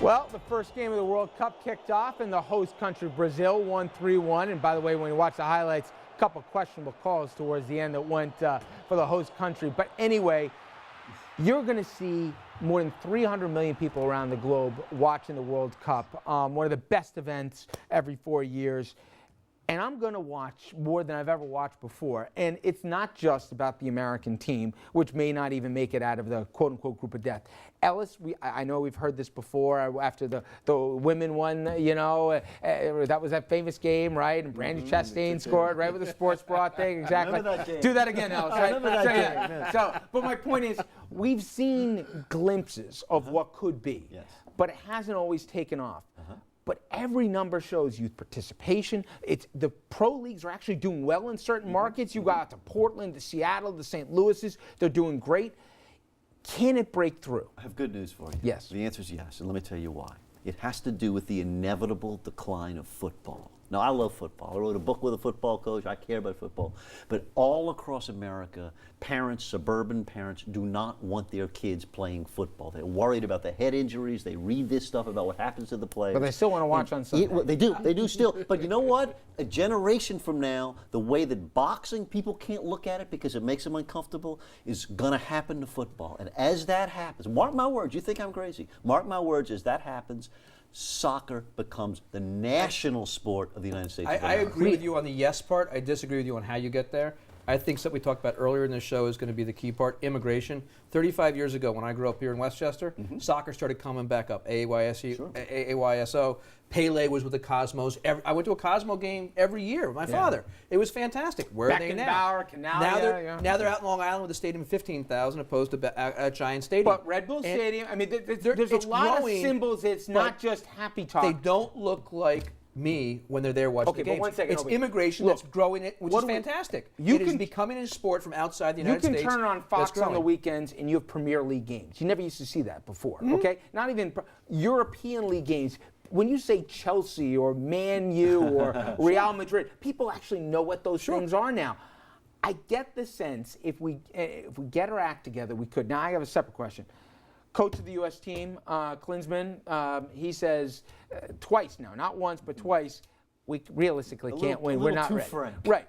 Well, the first game of the World Cup kicked off, and the host country, Brazil, won 3-1. And by the way, when you watch the highlights, a couple questionable calls towards the end that went for the host country. But anyway, you're going to see more than 300 million people around the globe watching the World Cup, one of the best events every 4 years. And I'm going to watch more than I've ever watched before. And it's not just about the American team, which may not even make it out of the quote-unquote group of death. Ellis, I know we've heard this before after the women won, you know, that was that famous game, right? And Brandy Chastain scored, right, with the sports bra thing. Exactly. That game. Do that again, Ellis. Right? I remember that game. So, but my point is, we've seen glimpses of what could be, but it hasn't always taken off. But every number shows youth participation. The pro leagues are actually doing well in certain markets. You go out to Portland, to Seattle, to St. Louis's. They're doing great. Can it break through? I have good news for you. Yes. The answer is yes, and let me tell you why. It has to do with the inevitable decline of football. Now, I love football. I wrote a book with a football coach. I care about football. But all across America, parents, suburban parents, do not want their kids playing football. They're worried about the head injuries. They read this stuff about what happens to the players. But they still want to watch on Sunday. They do. They do still. But you know what? A generation from now, the way that boxing, people can't look at it because it makes them uncomfortable, is going to happen to football. And as that happens, mark my words, you think I'm crazy. Mark my words, as that happens, soccer becomes the national sport of the United States. I agree with you on the yes part. I disagree with you on how you get there. I think something we talked about earlier in the show is going to be the key part, immigration. 35 years ago, when I grew up here in Westchester, soccer started coming back up. AYSO. Pele was with the Cosmos. I went to a Cosmo game every year with my father. It was fantastic. Where are they now? Now they're out in Long Island with a stadium of 15,000 opposed to a giant stadium. But Red Bull Stadium, I mean, there's a lot of symbols. It's not just happy talk. They don't look like me when they're there watching the games. But 1 second. It's immigration that's growing it, which is fantastic. It is becoming a sport from outside the United States. You can turn on Fox on the weekends and you have Premier League games. You never used to see that before, okay? Not even European League games. When you say Chelsea or Man U or Real Madrid, people actually know what those things are now. I get the sense if we get our act together, we could. Now I have a separate question. Coach of the U.S. team, Klinsmann, he says twice now, not once, but twice, we realistically can't win. We're not ready. Right.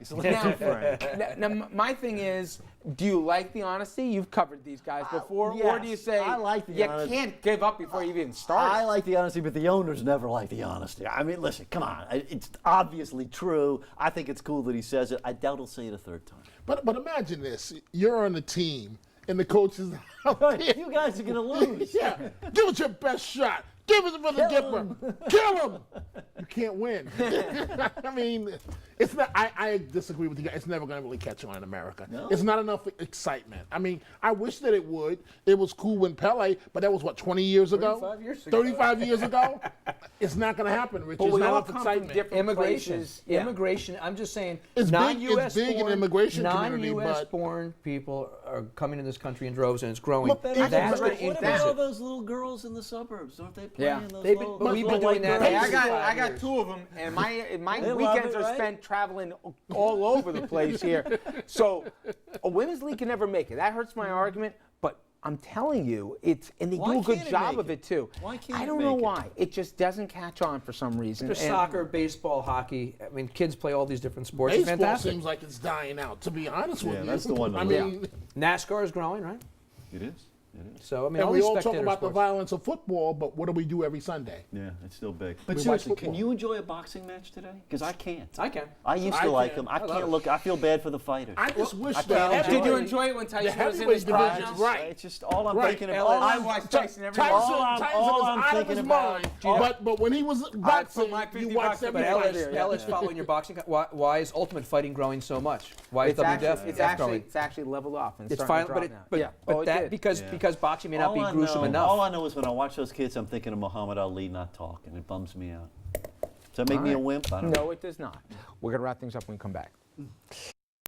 Now, my thing is, do you like the honesty? You've covered these guys before. Yes, or do you say I like the honesty. Can't give up before you even start? I like the honesty, but the owners never like the honesty. I mean, listen, come on. It's obviously true. I think it's cool that he says it. I doubt he'll say it a third time. But imagine this. You're on the team, and the coach is You guys are going to lose. Yeah. Give it your best shot. Give it for the Dipper. Kill him. You can't win. I mean, it's not. I disagree with you guys. It's never going to really catch on in America. No. It's not enough excitement. I mean, I wish that it would. It was cool when Pele, but that was what, 20 years ago? 35 years ago. 35 years ago. It's not going to happen, Rich. It's not enough excitement. Immigration. I'm just saying. It's big in immigration community, non-U.S. but born people are coming to this country in droves, and it's growing. Look, That's what going to about increase all it. those little girls in the suburbs? Don't they play in those They've little, been- we've been white doing that. girls? Hey, I got two of them, and my They love weekends it, are right? spent traveling all over the place here. So a women's league can never make it. That hurts my argument, but I'm telling you, and they Why do a good can't it job make of it too. Why can't I it don't know make it? why. It just doesn't catch on for some reason. There's And- soccer, baseball, hockey. I mean, kids play all these different sports. It's baseball fantastic. seems like it's dying out, to be honest with you. that's the one to I lose. mean, NASCAR is growing, right? It is. So I mean, and all we these all talk spectator about the sports. violence of football, but what do we do every Sunday? Yeah, it's still big. But We seriously, watch can football. you enjoy a boxing match today? Because I can't. I can. I used I to like can. them. I love can't it. look. I feel bad for the fighters. I just wish I that can't Did you enjoy enjoy it when Tyson was in heavyweight his prime? division's right. It's just all I'm Right. thinking of. I watch Tyson every day. all I'm thinking about- But when he was boxing, my you 50 watched bucks every But Right fight. there, Ellis, following your boxing, why is Ultimate Fighting growing so much? Why is WWF growing? It's actually leveled off and It's starting finally, to drop but now. Yeah. that did. because boxing may not be All I gruesome know- enough. All I know is when I watch those kids, I'm thinking of Muhammad Ali not talking. It bums me out. Does that make me a wimp? I don't know. No, it does not. We're going to wrap things up when we come back.